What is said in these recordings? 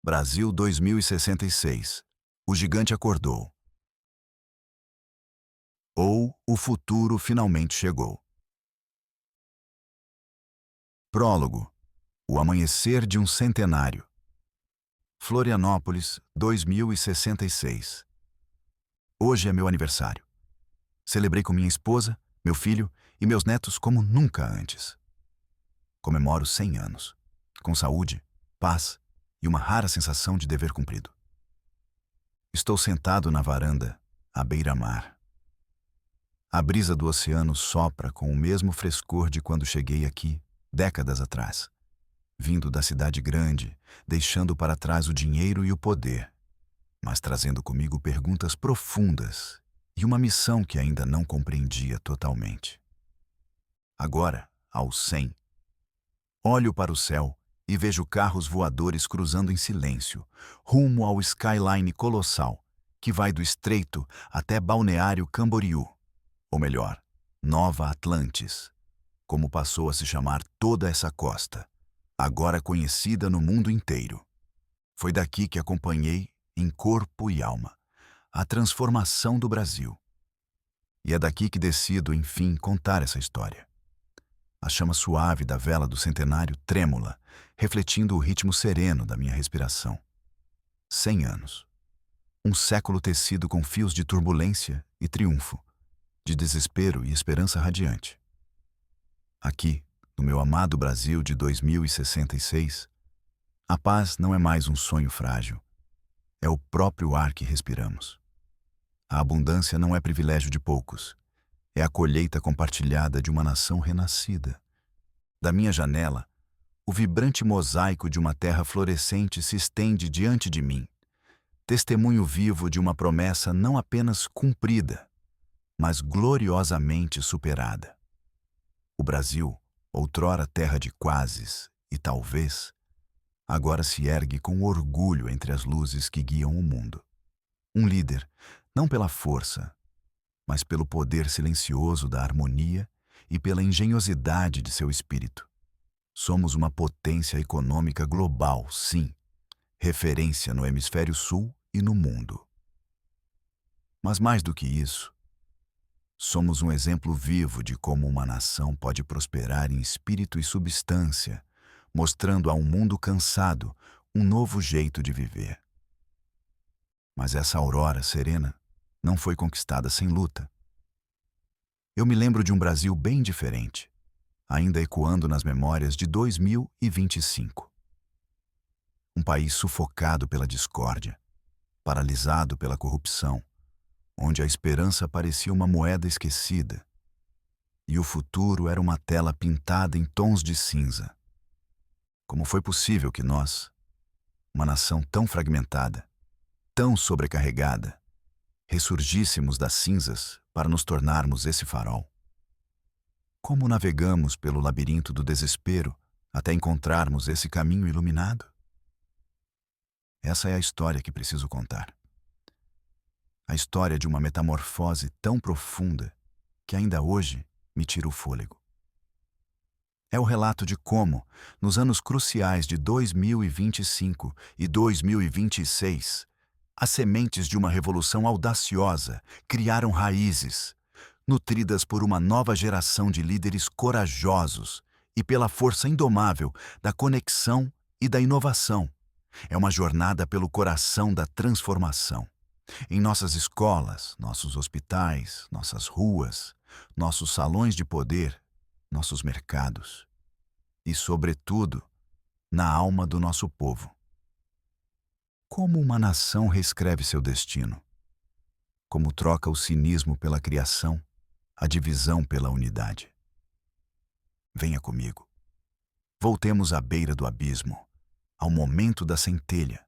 Brasil 2066. O gigante acordou. Ou o futuro finalmente chegou. Prólogo. O amanhecer de um centenário. Florianópolis, 2066. Hoje é meu aniversário. Celebrei com minha esposa, meu filho e meus netos como nunca antes. Comemoro 100 anos, com saúde, paz e uma rara sensação de dever cumprido. Estou sentado na varanda, à beira-mar. A brisa do oceano sopra com o mesmo frescor de quando cheguei aqui, décadas atrás, vindo da cidade grande, deixando para trás o dinheiro e o poder, mas trazendo comigo perguntas profundas e uma missão que ainda não compreendia totalmente. Agora, aos 100, olho para o céu e vejo carros voadores cruzando em silêncio, rumo ao skyline colossal, que vai do Estreito até Balneário Camboriú, ou melhor, Nova Atlantis, como passou a se chamar toda essa costa, agora conhecida no mundo inteiro. Foi daqui que acompanhei, em corpo e alma, a transformação do Brasil. E é daqui que decido, enfim, contar essa história. A chama suave da vela do centenário trêmula, refletindo o ritmo sereno da minha respiração. 100 anos. Um século tecido com fios de turbulência e triunfo, de desespero e esperança radiante. Aqui, no meu amado Brasil de 2066, a paz não é mais um sonho frágil. É o próprio ar que respiramos. A abundância não é privilégio de poucos. É a colheita compartilhada de uma nação renascida. Da minha janela, o vibrante mosaico de uma terra florescente se estende diante de mim, testemunho vivo de uma promessa não apenas cumprida, mas gloriosamente superada. O Brasil, outrora terra de quases e talvez, agora se ergue com orgulho entre as luzes que guiam o mundo. Um líder, não pela força, mas pelo poder silencioso da harmonia e pela engenhosidade de seu espírito. Somos uma potência econômica global, sim, referência no hemisfério sul e no mundo. Mas mais do que isso, somos um exemplo vivo de como uma nação pode prosperar em espírito e substância, mostrando a um mundo cansado um novo jeito de viver. Mas essa aurora serena não foi conquistada sem luta. Eu me lembro de um Brasil bem diferente, ainda ecoando nas memórias de 2025. Um país sufocado pela discórdia, paralisado pela corrupção, onde a esperança parecia uma moeda esquecida e o futuro era uma tela pintada em tons de cinza. Como foi possível que nós, uma nação tão fragmentada, tão sobrecarregada, ressurgíssemos das cinzas para nos tornarmos esse farol? Como navegamos pelo labirinto do desespero até encontrarmos esse caminho iluminado? Essa é a história que preciso contar. A história de uma metamorfose tão profunda que ainda hoje me tira o fôlego. É o relato de como, nos anos cruciais de 2025 e 2026, as sementes de uma revolução audaciosa criaram raízes, nutridas por uma nova geração de líderes corajosos e pela força indomável da conexão e da inovação. É uma jornada pelo coração da transformação. Em nossas escolas, nossos hospitais, nossas ruas, nossos salões de poder, nossos mercados e, sobretudo, na alma do nosso povo. Como uma nação reescreve seu destino? Como troca o cinismo pela criação, a divisão pela unidade? Venha comigo. Voltemos à beira do abismo, ao momento da centelha.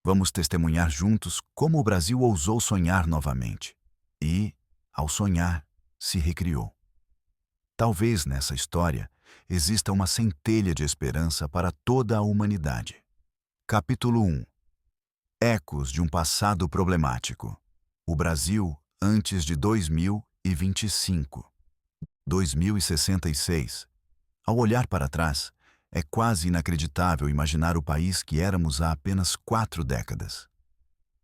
Vamos testemunhar juntos como o Brasil ousou sonhar novamente e, ao sonhar, se recriou. Talvez nessa história exista uma centelha de esperança para toda a humanidade. Capítulo 1. Ecos de um passado problemático. O Brasil antes de 2025. 2066. Ao olhar para trás, É quase inacreditável imaginar o país que éramos há apenas 4 décadas.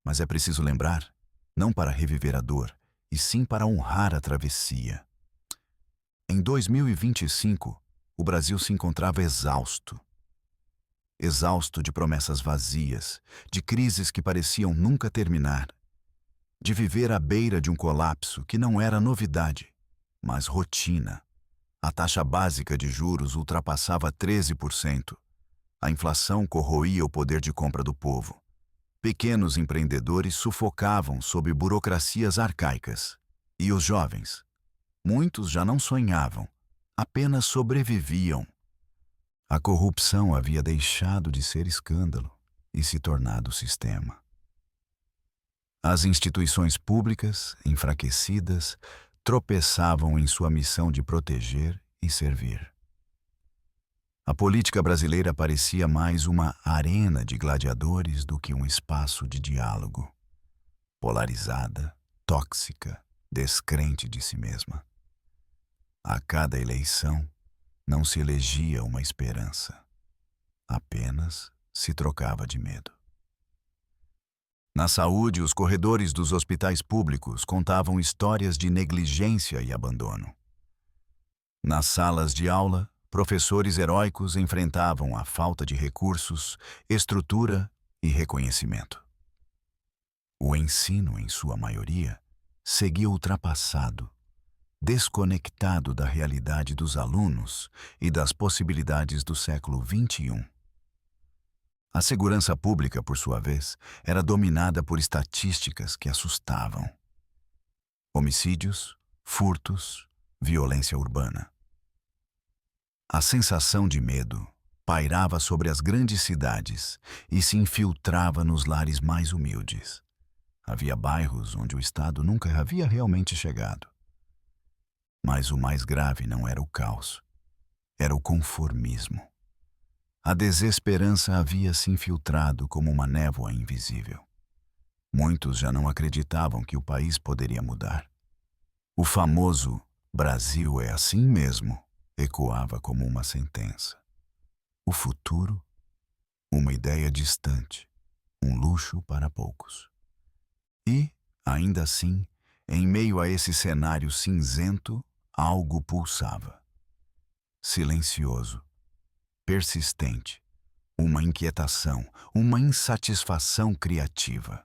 Mas é preciso lembrar, não para reviver a dor, e sim para honrar a travessia. Em 2025, o Brasil se encontrava exausto. Exausto de promessas vazias, de crises que pareciam nunca terminar, de viver à beira de um colapso que não era novidade, mas rotina. A taxa básica de juros ultrapassava 13%. A inflação corroía o poder de compra do povo. Pequenos empreendedores sufocavam sob burocracias arcaicas. E os jovens? Muitos já não sonhavam, apenas sobreviviam. A corrupção havia deixado de ser escândalo e se tornado sistema. As instituições públicas, enfraquecidas, tropeçavam em sua missão de proteger e servir. A política brasileira parecia mais uma arena de gladiadores do que um espaço de diálogo. Polarizada, tóxica, descrente de si mesma. A cada eleição, não se elegia uma esperança. Apenas se trocava de medo. Na saúde, os corredores dos hospitais públicos contavam histórias de negligência e abandono. Nas salas de aula, professores heróicos enfrentavam a falta de recursos, estrutura e reconhecimento. O ensino, em sua maioria, seguia ultrapassado, desconectado da realidade dos alunos e das possibilidades do século XXI. A segurança pública, por sua vez, era dominada por estatísticas que assustavam. Homicídios, furtos, violência urbana. A sensação de medo pairava sobre as grandes cidades e se infiltrava nos lares mais humildes. Havia bairros onde o Estado nunca havia realmente chegado. Mas o mais grave não era o caos, era o conformismo. A desesperança havia se infiltrado como uma névoa invisível. Muitos já não acreditavam que o país poderia mudar. O famoso "Brasil é assim mesmo" ecoava como uma sentença. O futuro, uma ideia distante, um luxo para poucos. E, ainda assim, em meio a esse cenário cinzento, algo pulsava. Silencioso, persistente, uma inquietação, uma insatisfação criativa.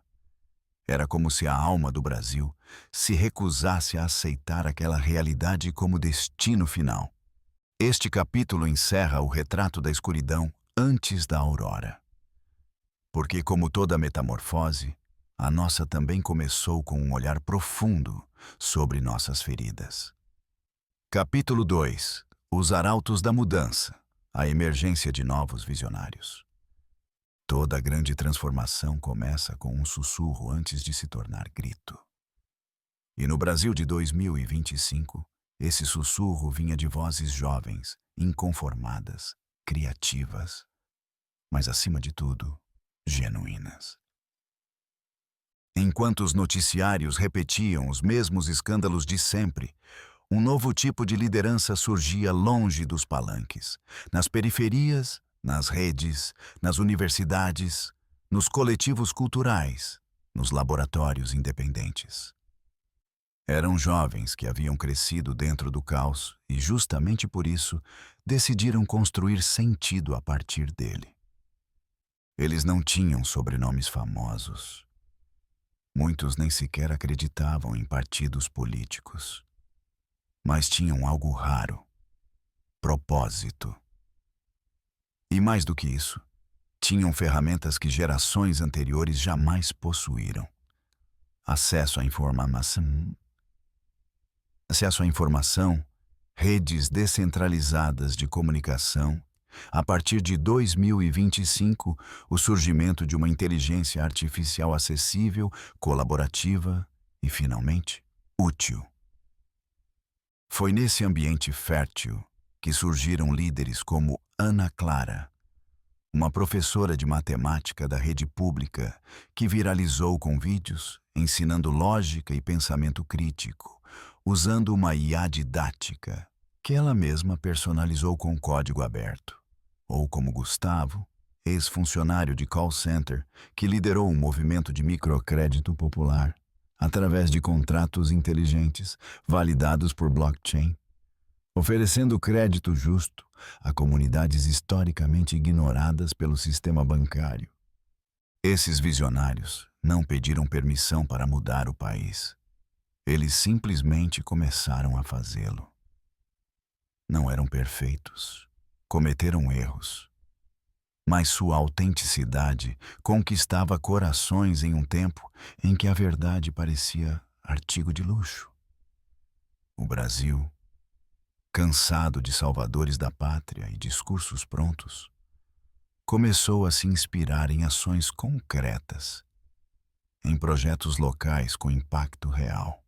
Era como se a alma do Brasil se recusasse a aceitar aquela realidade como destino final. Este capítulo encerra o retrato da escuridão antes da aurora. Porque, como toda metamorfose, a nossa também começou com um olhar profundo sobre nossas feridas. Capítulo 2. Os arautos da mudança, a emergência de novos visionários. Toda grande transformação começa com um sussurro antes de se tornar grito. E no Brasil de 2025, esse sussurro vinha de vozes jovens, inconformadas, criativas, mas acima de tudo, genuínas. Enquanto os noticiários repetiam os mesmos escândalos de sempre, um novo tipo de liderança surgia longe dos palanques, nas periferias, nas redes, nas universidades, nos coletivos culturais, nos laboratórios independentes. Eram jovens que haviam crescido dentro do caos e, justamente por isso, decidiram construir sentido a partir dele. Eles não tinham sobrenomes famosos. Muitos nem sequer acreditavam em partidos políticos. Mas tinham algo raro: propósito. E mais do que isso, tinham ferramentas que gerações anteriores jamais possuíram. Acesso à informação, redes descentralizadas de comunicação, a partir de 2025, o surgimento de uma inteligência artificial acessível, colaborativa e, finalmente, útil. Foi nesse ambiente fértil que surgiram líderes como Ana Clara, uma professora de matemática da rede pública que viralizou com vídeos ensinando lógica e pensamento crítico, usando uma IA didática que ela mesma personalizou com código aberto. ou como Gustavo, ex-funcionário de call center que liderou um movimento de microcrédito popular através de contratos inteligentes validados por blockchain, oferecendo crédito justo a comunidades historicamente ignoradas pelo sistema bancário. Esses visionários não pediram permissão para mudar o país. Eles simplesmente começaram a fazê-lo. Não eram perfeitos, cometeram erros, mas sua autenticidade conquistava corações em um tempo em que a verdade parecia artigo de luxo. O Brasil, cansado de salvadores da pátria e discursos prontos, começou a se inspirar em ações concretas, em projetos locais com impacto real.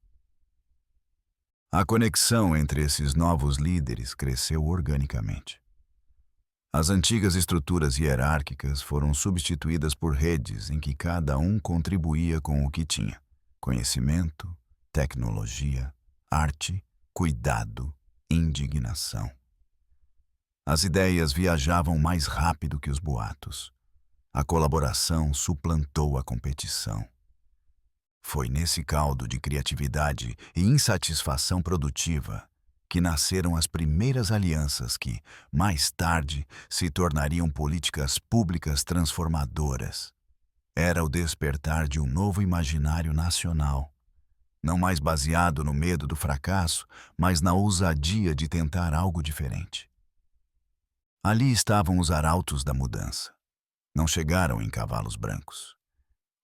A conexão entre esses novos líderes cresceu organicamente. As antigas estruturas hierárquicas foram substituídas por redes em que cada um contribuía com o que tinha: conhecimento, tecnologia, arte, cuidado, indignação. As ideias viajavam mais rápido que os boatos. A colaboração suplantou a competição. Foi nesse caldo de criatividade e insatisfação produtiva que nasceram as primeiras alianças que, mais tarde, se tornariam políticas públicas transformadoras. Era o despertar de um novo imaginário nacional, não mais baseado no medo do fracasso, mas na ousadia de tentar algo diferente. Ali estavam os arautos da mudança. Não chegaram em cavalos brancos.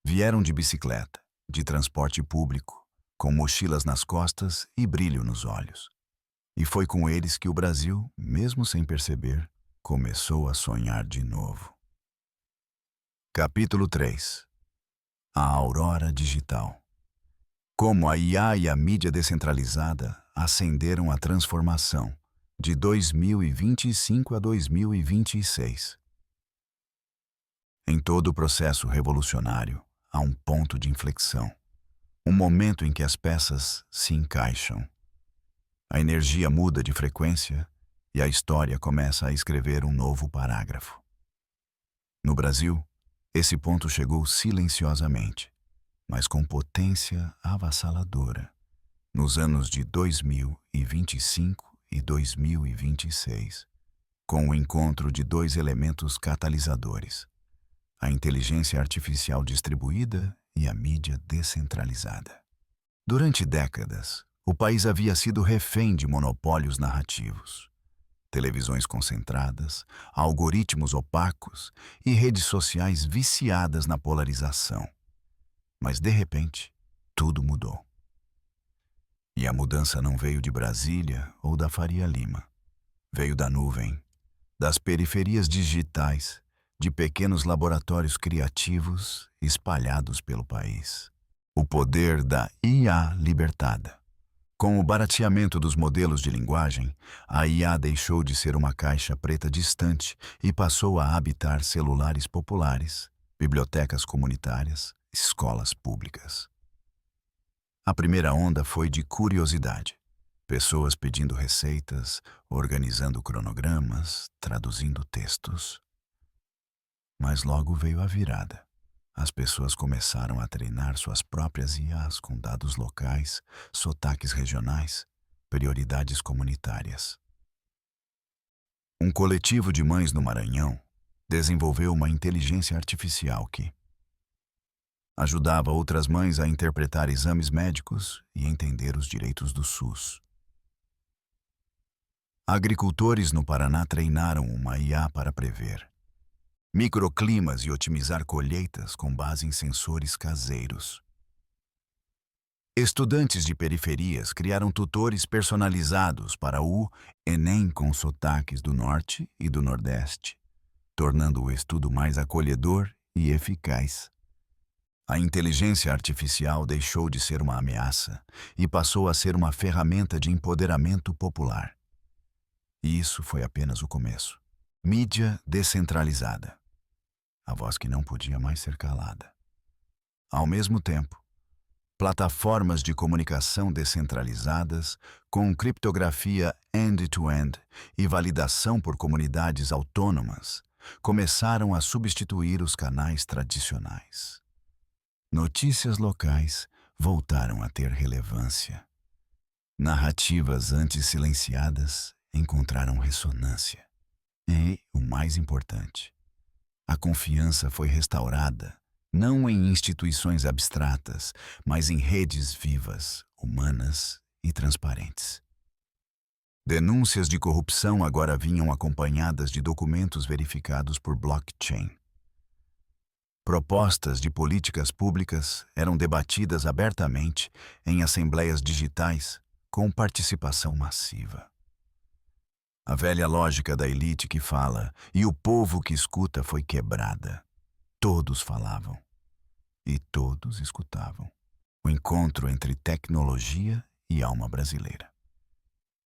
Vieram de bicicleta, de transporte público, com mochilas nas costas e brilho nos olhos. E foi com eles que o Brasil, mesmo sem perceber, começou a sonhar de novo. Capítulo 3. A Aurora Digital. Como a IA e a mídia descentralizada acenderam a transformação de 2025 a 2026. Em todo o processo revolucionário, há um ponto de inflexão, um momento em que as peças se encaixam. A energia muda de frequência e a história começa a escrever um novo parágrafo. No Brasil, esse ponto chegou silenciosamente, mas com potência avassaladora, nos anos de 2025 e 2026, com o encontro de dois elementos catalisadores: a inteligência artificial distribuída e a mídia descentralizada. Durante décadas, o país havia sido refém de monopólios narrativos, televisões concentradas, algoritmos opacos e redes sociais viciadas na polarização. Mas, de repente, tudo mudou. E a mudança não veio de Brasília ou da Faria Lima. Veio da nuvem, das periferias digitais, de pequenos laboratórios criativos espalhados pelo país. O poder da IA libertada. Com o barateamento dos modelos de linguagem, a IA deixou de ser uma caixa preta distante e passou a habitar celulares populares, bibliotecas comunitárias, escolas públicas. A primeira onda foi de curiosidade. Pessoas pedindo receitas, organizando cronogramas, traduzindo textos. Mas logo veio a virada. As pessoas começaram a treinar suas próprias IAs com dados locais, sotaques regionais, prioridades comunitárias. Um coletivo de mães no Maranhão desenvolveu uma inteligência artificial que ajudava outras mães a interpretar exames médicos e entender os direitos do SUS. Agricultores no Paraná treinaram uma IA para prever microclimas e otimizar colheitas com base em sensores caseiros. Estudantes de periferias criaram tutores personalizados para o Enem com sotaques do Norte e do Nordeste, tornando o estudo mais acolhedor e eficaz. A inteligência artificial deixou de ser uma ameaça e passou a ser uma ferramenta de empoderamento popular. E isso foi apenas o começo. Mídia descentralizada. A voz que não podia mais ser calada. Ao mesmo tempo, Plataformas de comunicação descentralizadas, com criptografia end-to-end e validação por comunidades autônomas, começaram a substituir os canais tradicionais. Notícias locais voltaram a ter relevância. Narrativas antes silenciadas encontraram ressonância. E, o mais importante, a confiança foi restaurada, não em instituições abstratas, mas em redes vivas, humanas e transparentes. Denúncias de corrupção agora vinham acompanhadas de documentos verificados por blockchain. Propostas de políticas públicas eram debatidas abertamente em assembleias digitais com participação massiva. A velha lógica da elite que fala e o povo que escuta foi quebrada. Todos falavam e todos escutavam. O encontro entre tecnologia e alma brasileira.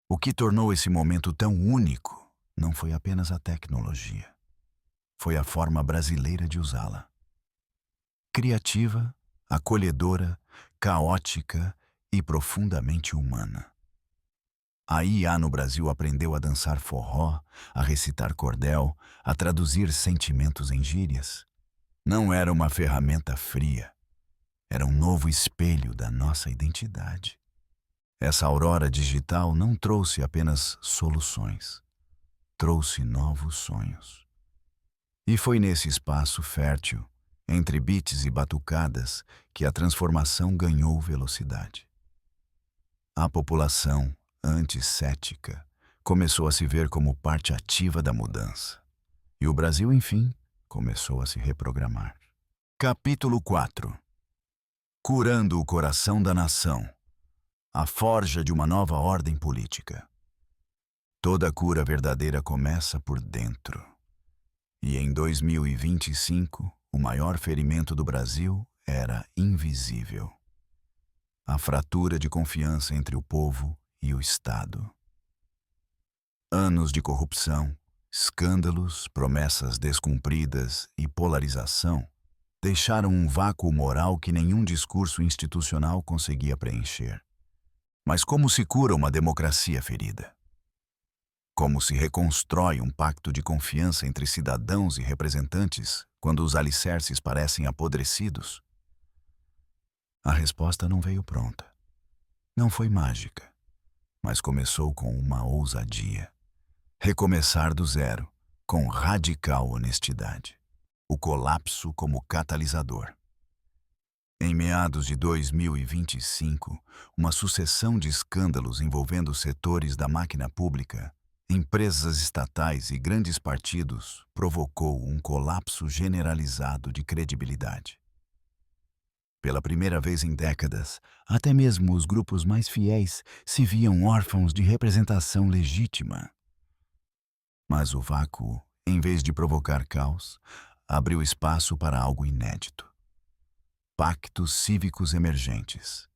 O que tornou esse momento tão único não foi apenas a tecnologia. Foi a forma brasileira de usá-la. Criativa, acolhedora, caótica e profundamente humana. A IA no Brasil aprendeu a dançar forró, a recitar cordel, a traduzir sentimentos em gírias. Não era uma ferramenta fria. Era um novo espelho da nossa identidade. Essa aurora digital não trouxe apenas soluções. Trouxe novos sonhos. E foi nesse espaço fértil, entre beats e batucadas, que a transformação ganhou velocidade. A população, antes cética, começou a se ver como parte ativa da mudança. E o Brasil, enfim, começou a se reprogramar. Capítulo 4. Curando o coração da nação. A forja de uma nova ordem política. Toda cura verdadeira começa por dentro. E em 2025, o maior ferimento do Brasil era invisível. A fratura de confiança entre o povo e o Estado. Anos de corrupção, escândalos, promessas descumpridas e polarização deixaram um vácuo moral que nenhum discurso institucional conseguia preencher. Mas como se cura uma democracia ferida? Como se reconstrói um pacto de confiança entre cidadãos e representantes quando os alicerces parecem apodrecidos? A resposta não veio pronta. Não foi mágica, mas começou com uma ousadia. Recomeçar do zero, com radical honestidade. O colapso como catalisador. Em meados de 2025, uma sucessão de escândalos envolvendo setores da máquina pública, empresas estatais e grandes partidos provocou um colapso generalizado de credibilidade. Pela primeira vez em décadas, até mesmo os grupos mais fiéis se viam órfãos de representação legítima. Mas o vácuo, em vez de provocar caos, abriu espaço para algo inédito. Pactos cívicos emergentes.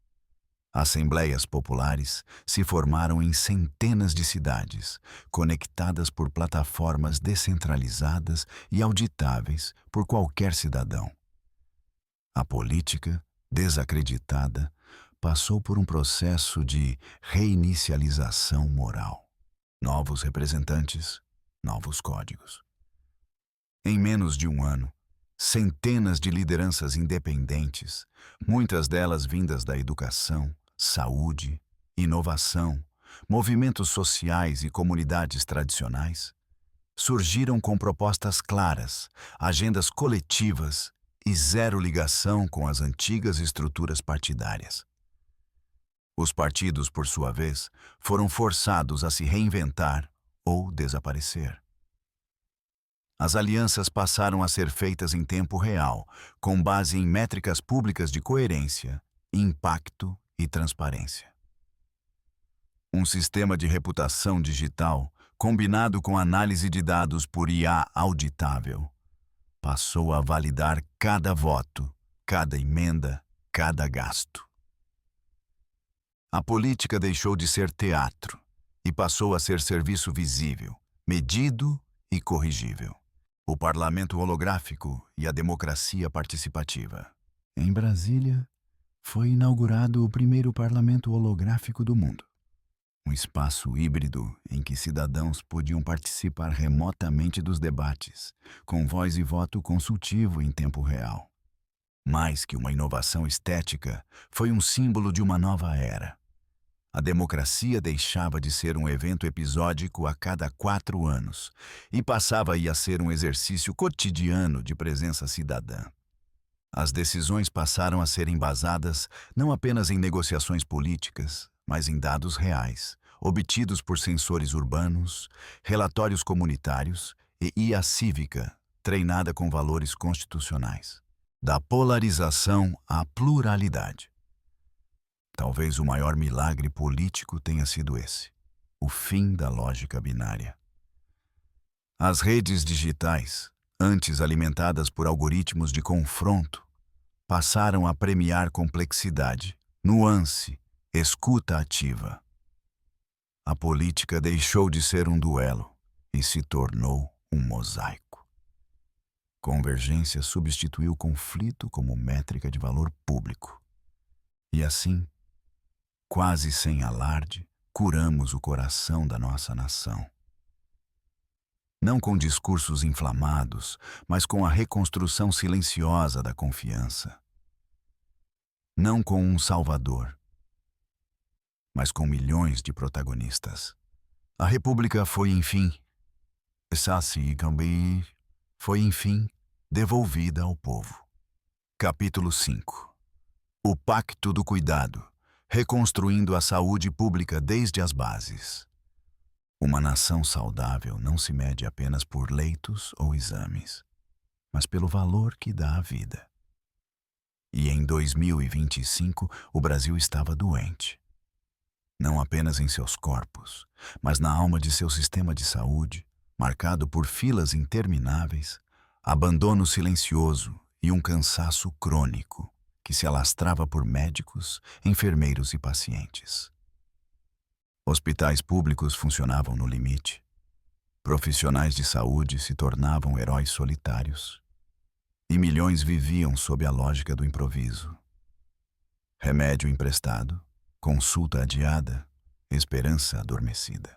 Assembleias populares se formaram em centenas de cidades, conectadas por plataformas descentralizadas e auditáveis por qualquer cidadão. A política, desacreditada, passou por um processo de reinicialização moral. Novos representantes, novos códigos. Em menos de um ano, centenas de lideranças independentes, muitas delas vindas da educação, saúde, inovação, movimentos sociais e comunidades tradicionais, surgiram com propostas claras, agendas coletivas e zero ligação com as antigas estruturas partidárias. Os partidos, por sua vez, foram forçados a se reinventar ou desaparecer. As alianças passaram a ser feitas em tempo real, com base em métricas públicas de coerência, impacto e transparência. Um sistema de reputação digital, combinado com análise de dados por IA auditável, passou a validar cada voto, cada emenda, cada gasto. A política deixou de ser teatro e passou a ser serviço visível, medido e corrigível. O parlamento holográfico e a democracia participativa. Em Brasília, foi inaugurado o primeiro parlamento holográfico do mundo. Um espaço híbrido em que cidadãos podiam participar remotamente dos debates, com voz e voto consultivo em tempo real. Mais que uma inovação estética, foi um símbolo de uma nova era. A democracia deixava de ser um evento episódico a cada 4 anos e passava a ser um exercício cotidiano de presença cidadã. As decisões passaram a ser embasadas não apenas em negociações políticas, mas em dados reais, obtidos por sensores urbanos, relatórios comunitários e IA cívica, treinada com valores constitucionais. Da polarização à pluralidade. Talvez o maior milagre político tenha sido esse: o fim da lógica binária. As redes digitais, antes alimentadas por algoritmos de confronto, passaram a premiar complexidade, nuance, escuta ativa. A política deixou de ser um duelo e se tornou um mosaico. Convergência substituiu o conflito como métrica de valor público. E assim, quase sem alarde, curamos o coração da nossa nação. Não com discursos inflamados, mas com a reconstrução silenciosa da confiança. Não com um salvador, mas com milhões de protagonistas. A República foi, enfim, devolvida ao povo. Capítulo 5. O Pacto do Cuidado. Reconstruindo a saúde pública desde as bases. Uma nação saudável não se mede apenas por leitos ou exames, mas pelo valor que dá à vida. E em 2025, o Brasil estava doente. Não apenas em seus corpos, mas na alma de seu sistema de saúde, marcado por filas intermináveis, abandono silencioso e um cansaço crônico que se alastrava por médicos, enfermeiros e pacientes. Hospitais públicos funcionavam no limite. Profissionais de saúde se tornavam heróis solitários. E milhões viviam sob a lógica do improviso. Remédio emprestado, consulta adiada, esperança adormecida.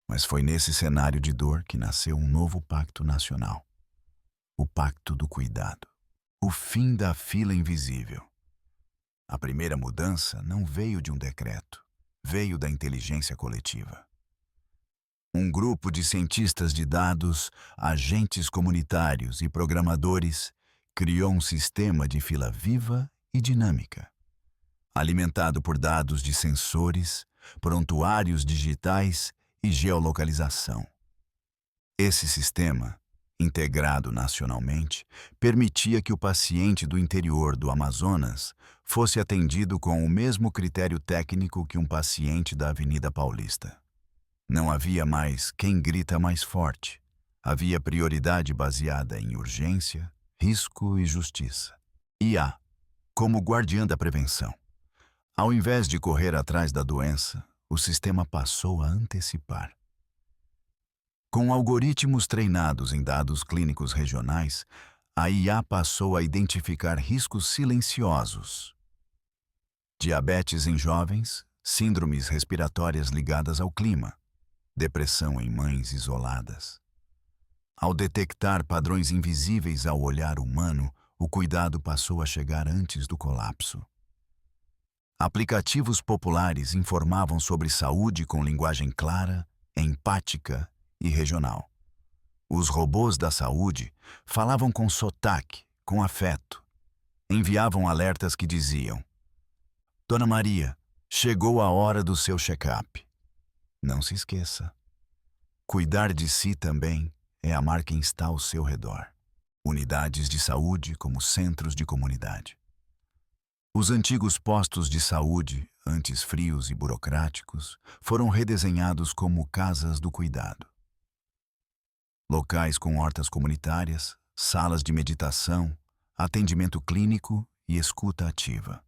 Mas foi nesse cenário de dor que nasceu um novo pacto nacional. O Pacto do Cuidado. O fim da fila invisível. A primeira mudança não veio de um decreto, veio da inteligência coletiva. Um grupo de cientistas de dados, agentes comunitários e programadores criou um sistema de fila viva e dinâmica, alimentado por dados de sensores, prontuários digitais e geolocalização. Esse sistema, integrado nacionalmente, permitia que o paciente do interior do Amazonas fosse atendido com o mesmo critério técnico que um paciente da Avenida Paulista. Não havia mais quem grita mais forte. Havia prioridade baseada em urgência, risco e justiça. IA, como guardiã da prevenção. Ao invés de correr atrás da doença, o sistema passou a antecipar. Com algoritmos treinados em dados clínicos regionais, a IA passou a identificar riscos silenciosos. Diabetes em jovens, síndromes respiratórias ligadas ao clima, depressão em mães isoladas. Ao detectar padrões invisíveis ao olhar humano, o cuidado passou a chegar antes do colapso. Aplicativos populares informavam sobre saúde com linguagem clara, empática e regional. Os robôs da saúde falavam com sotaque, com afeto. Enviavam alertas que diziam: Dona Maria, chegou a hora do seu check-up. Não se esqueça. Cuidar de si também é amar quem está ao seu redor. Unidades de saúde como centros de comunidade. Os antigos postos de saúde, antes frios e burocráticos, foram redesenhados como casas do cuidado. Locais com hortas comunitárias, salas de meditação, atendimento clínico e escuta ativa.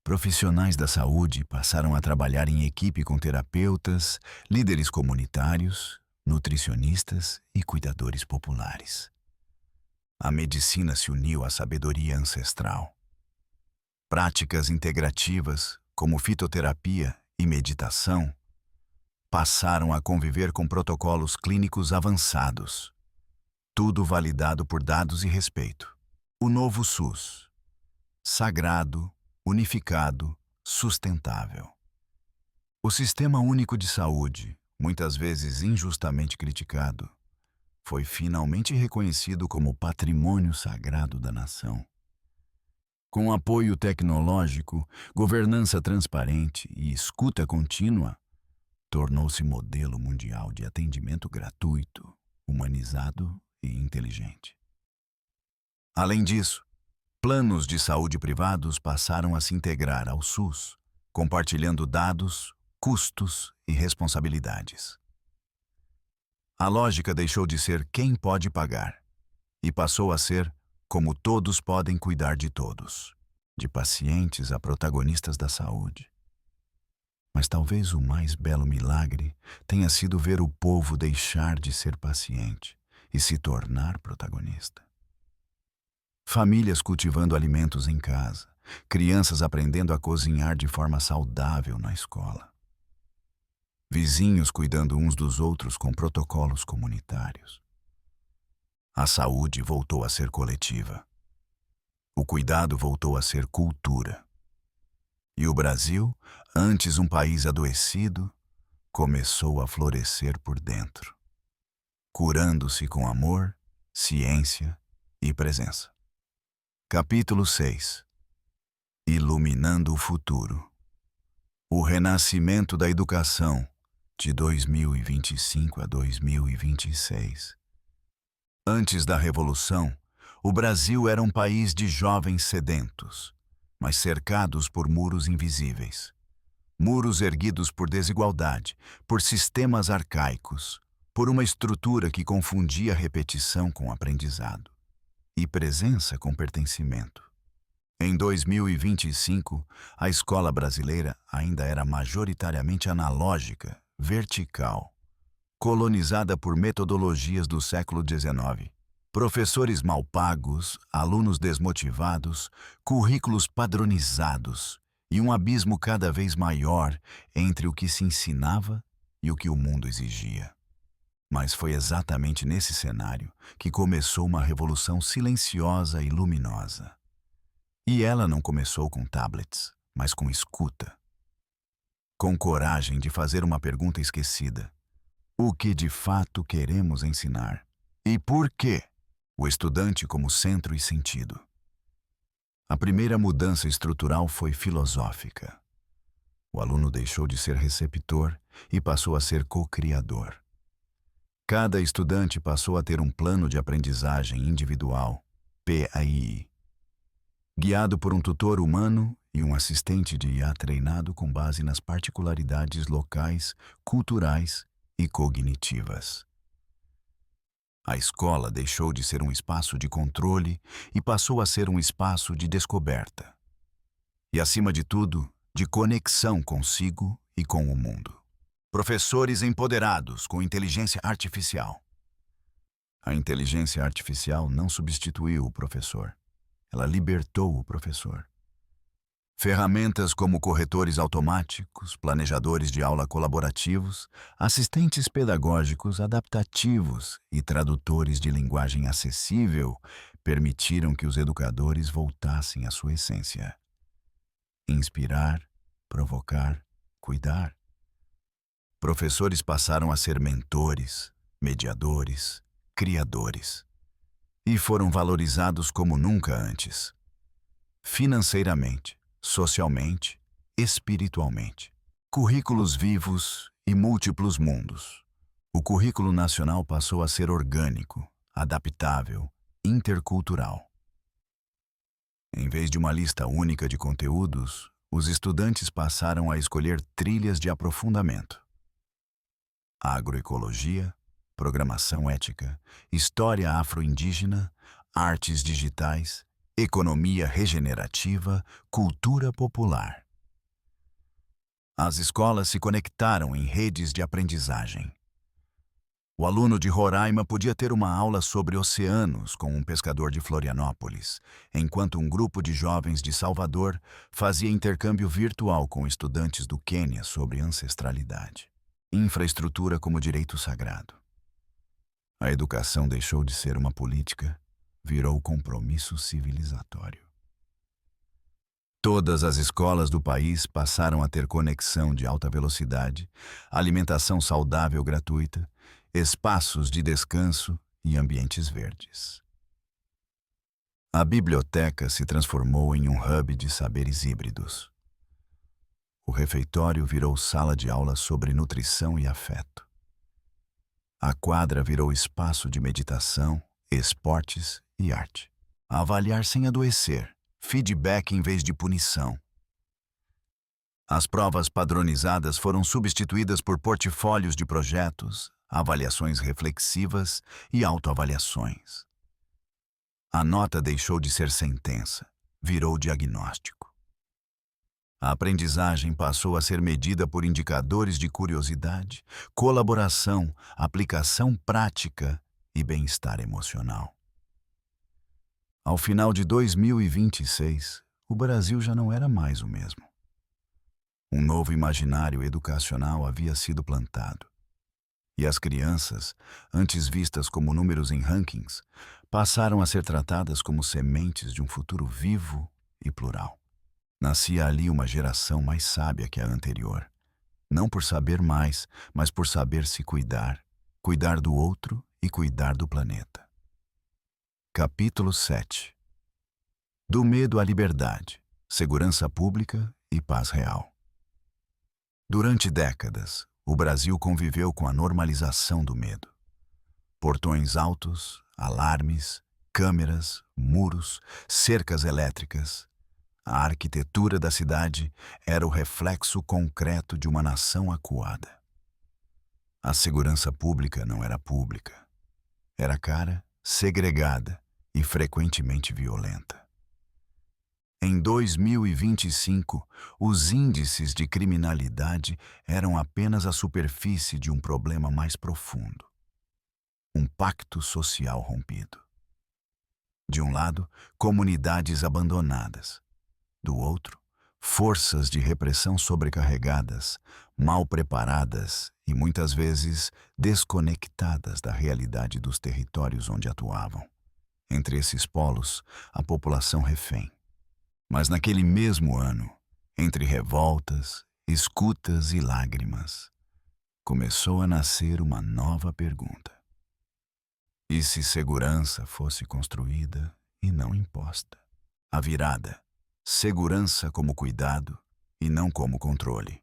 Profissionais da saúde passaram a trabalhar em equipe com terapeutas, líderes comunitários, nutricionistas e cuidadores populares. a medicina se uniu à sabedoria ancestral. Práticas integrativas, como fitoterapia e meditação, passaram a conviver com protocolos clínicos avançados, tudo validado por dados e respeito. O novo SUS, sagrado, unificado, sustentável. O Sistema Único de Saúde, muitas vezes injustamente criticado, foi finalmente reconhecido como patrimônio sagrado da nação. Com apoio tecnológico, governança transparente e escuta contínua, tornou-se modelo mundial de atendimento gratuito, humanizado e inteligente. Além disso, planos de saúde privados passaram a se integrar ao SUS, compartilhando dados, custos e responsabilidades. A lógica deixou de ser quem pode pagar e passou a ser como todos podem cuidar de todos, de pacientes a protagonistas da saúde. Mas talvez o mais belo milagre tenha sido ver o povo deixar de ser paciente e se tornar protagonista. Famílias cultivando alimentos em casa, crianças aprendendo a cozinhar de forma saudável na escola. Vizinhos cuidando uns dos outros com protocolos comunitários. A saúde voltou a ser coletiva. O cuidado voltou a ser cultura. E o Brasil, antes um país adoecido, começou a florescer por dentro, curando-se com amor, ciência e presença. Capítulo 6. Iluminando o futuro. O renascimento da educação, de 2025 a 2026. Antes da Revolução, o Brasil era um país de jovens sedentos, mas cercados por muros invisíveis. Muros erguidos por desigualdade, por sistemas arcaicos, por uma estrutura que confundia repetição com aprendizado e presença com pertencimento. Em 2025, a escola brasileira ainda era majoritariamente analógica, vertical, colonizada por metodologias do século XIX. Professores mal pagos, alunos desmotivados, currículos padronizados e um abismo cada vez maior entre o que se ensinava e o que o mundo exigia. Mas foi exatamente nesse cenário que começou uma revolução silenciosa e luminosa. E ela não começou com tablets, mas com escuta. Com coragem de fazer uma pergunta esquecida. O que de fato queremos ensinar? E por quê? O estudante como centro e sentido. A primeira mudança estrutural foi filosófica. O aluno deixou de ser receptor e passou a ser co-criador. Cada estudante passou a ter um plano de aprendizagem individual, PAI, guiado por um tutor humano e um assistente de IA treinado com base nas particularidades locais, culturais e cognitivas. A escola deixou de ser um espaço de controle e passou a ser um espaço de descoberta. E, acima de tudo, de conexão consigo e com o mundo. Professores empoderados com inteligência artificial. A inteligência artificial não substituiu o professor. Ela libertou o professor. Ferramentas como corretores automáticos, planejadores de aula colaborativos, assistentes pedagógicos adaptativos e tradutores de linguagem acessível permitiram que os educadores voltassem à sua essência. Inspirar, provocar, cuidar. Professores passaram a ser mentores, mediadores, criadores. E foram valorizados como nunca antes. Financeiramente, socialmente, espiritualmente. Currículos vivos e múltiplos mundos. O currículo nacional passou a ser orgânico, adaptável, intercultural. Em vez de uma lista única de conteúdos, os estudantes passaram a escolher trilhas de aprofundamento. Agroecologia, programação ética, história afro-indígena, artes digitais, economia regenerativa, cultura popular. As escolas se conectaram em redes de aprendizagem. O aluno de Roraima podia ter uma aula sobre oceanos com um pescador de Florianópolis, enquanto um grupo de jovens de Salvador fazia intercâmbio virtual com estudantes do Quênia sobre ancestralidade. Infraestrutura como direito sagrado. A educação deixou de ser uma política, virou compromisso civilizatório. Todas as escolas do país passaram a ter conexão de alta velocidade, alimentação saudável gratuita, espaços de descanso e ambientes verdes. A biblioteca se transformou em um hub de saberes híbridos. O refeitório virou sala de aula sobre nutrição e afeto. A quadra virou espaço de meditação, esportes e arte. Avaliar sem adoecer, feedback em vez de punição. As provas padronizadas foram substituídas por portfólios de projetos, avaliações reflexivas e autoavaliações. A nota deixou de ser sentença, virou diagnóstico. A aprendizagem passou a ser medida por indicadores de curiosidade, colaboração, aplicação prática e bem-estar emocional. Ao final de 2026, o Brasil já não era mais o mesmo. Um novo imaginário educacional havia sido plantado. E as crianças, antes vistas como números em rankings, passaram a ser tratadas como sementes de um futuro vivo e plural. Nascia ali uma geração mais sábia que a anterior, não por saber mais, mas por saber se cuidar, cuidar do outro e cuidar do planeta. Capítulo 7. Do medo à liberdade, segurança pública e paz real. Durante décadas, o Brasil conviveu com a normalização do medo. Portões altos, alarmes, câmeras, muros, cercas elétricas. A arquitetura da cidade era o reflexo concreto de uma nação acuada. A segurança pública não era pública. Era cara, segregada e frequentemente violenta. Em 2025, os índices de criminalidade eram apenas a superfície de um problema mais profundo. Um pacto social rompido. De um lado, comunidades abandonadas. Do outro, forças de repressão sobrecarregadas, mal preparadas e muitas vezes desconectadas da realidade dos territórios onde atuavam. Entre esses polos, a população refém. Mas naquele mesmo ano, entre revoltas, escutas e lágrimas, começou a nascer uma nova pergunta. E se segurança fosse construída e não imposta? A virada. Segurança como cuidado e não como controle.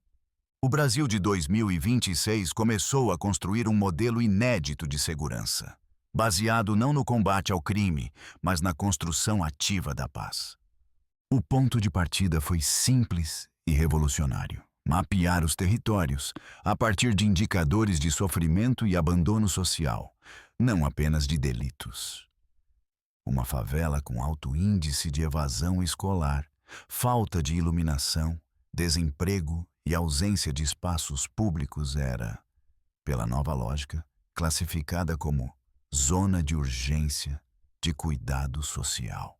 O Brasil de 2026 começou a construir um modelo inédito de segurança, baseado não no combate ao crime, mas na construção ativa da paz. O ponto de partida foi simples e revolucionário. Mapear os territórios a partir de indicadores de sofrimento e abandono social, não apenas de delitos. Uma favela com alto índice de evasão escolar, falta de iluminação, desemprego e ausência de espaços públicos era, pela nova lógica, classificada como zona de urgência de cuidado social.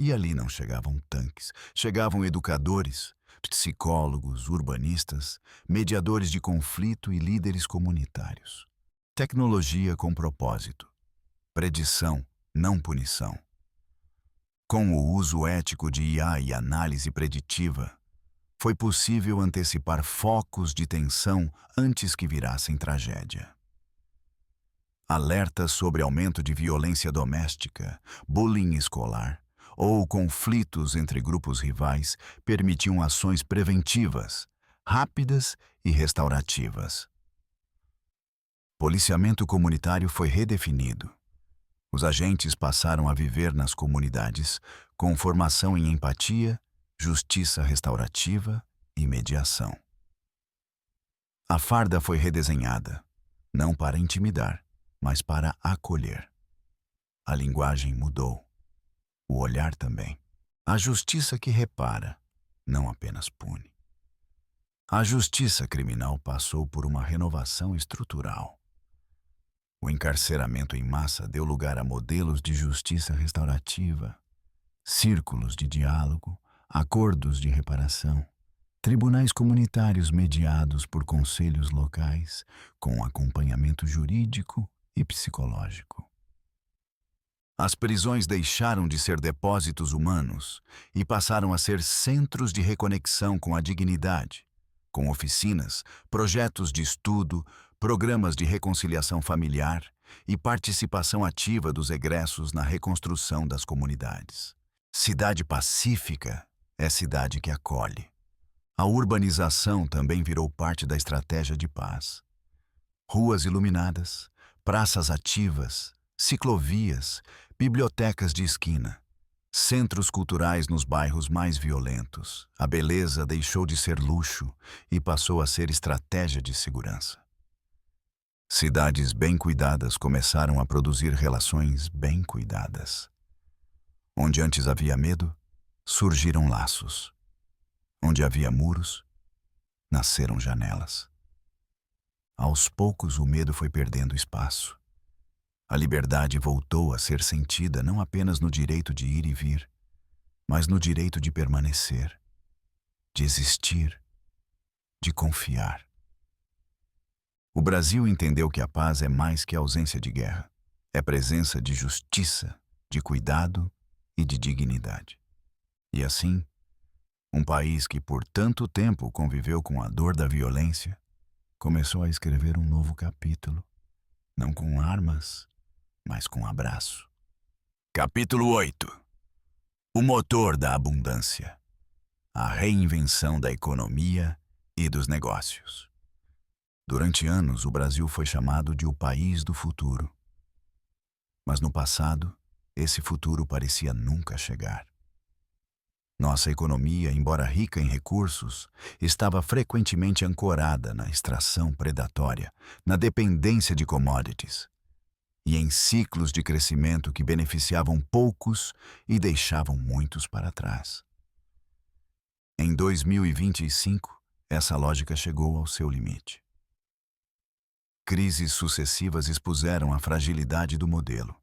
E ali não chegavam tanques, chegavam educadores, psicólogos, urbanistas, mediadores de conflito e líderes comunitários. Tecnologia com propósito. Predição, não punição. Com o uso ético de IA e análise preditiva, foi possível antecipar focos de tensão antes que virassem tragédia. Alertas sobre aumento de violência doméstica, bullying escolar ou conflitos entre grupos rivais permitiam ações preventivas, rápidas e restaurativas. Policiamento comunitário foi redefinido. Os agentes passaram a viver nas comunidades com formação em empatia, justiça restaurativa e mediação. A farda foi redesenhada, não para intimidar, mas para acolher. A linguagem mudou, o olhar também. A justiça que repara, não apenas pune. A justiça criminal passou por uma renovação estrutural. O encarceramento em massa deu lugar a modelos de justiça restaurativa, círculos de diálogo, acordos de reparação, tribunais comunitários mediados por conselhos locais, com acompanhamento jurídico e psicológico. As prisões deixaram de ser depósitos humanos e passaram a ser centros de reconexão com a dignidade, com oficinas, projetos de estudo, programas de reconciliação familiar e participação ativa dos egressos na reconstrução das comunidades. Cidade pacífica é cidade que acolhe. A urbanização também virou parte da estratégia de paz. Ruas iluminadas, praças ativas, ciclovias, bibliotecas de esquina, centros culturais nos bairros mais violentos. A beleza deixou de ser luxo e passou a ser estratégia de segurança. Cidades bem cuidadas começaram a produzir relações bem cuidadas. Onde antes havia medo, surgiram laços. Onde havia muros, nasceram janelas. Aos poucos, o medo foi perdendo espaço. A liberdade voltou a ser sentida não apenas no direito de ir e vir, mas no direito de permanecer, de existir, de confiar. O Brasil entendeu que a paz é mais que ausência de guerra. É presença de justiça, de cuidado e de dignidade. E assim, um país que por tanto tempo conviveu com a dor da violência, começou a escrever um novo capítulo, não com armas, mas com abraço. Capítulo 8. O motor da abundância. A reinvenção da economia e dos negócios. Durante anos, o Brasil foi chamado de o país do futuro. Mas no passado, esse futuro parecia nunca chegar. Nossa economia, embora rica em recursos, estava frequentemente ancorada na extração predatória, na dependência de commodities e em ciclos de crescimento que beneficiavam poucos e deixavam muitos para trás. Em 2025, essa lógica chegou ao seu limite. Crises sucessivas expuseram a fragilidade do modelo.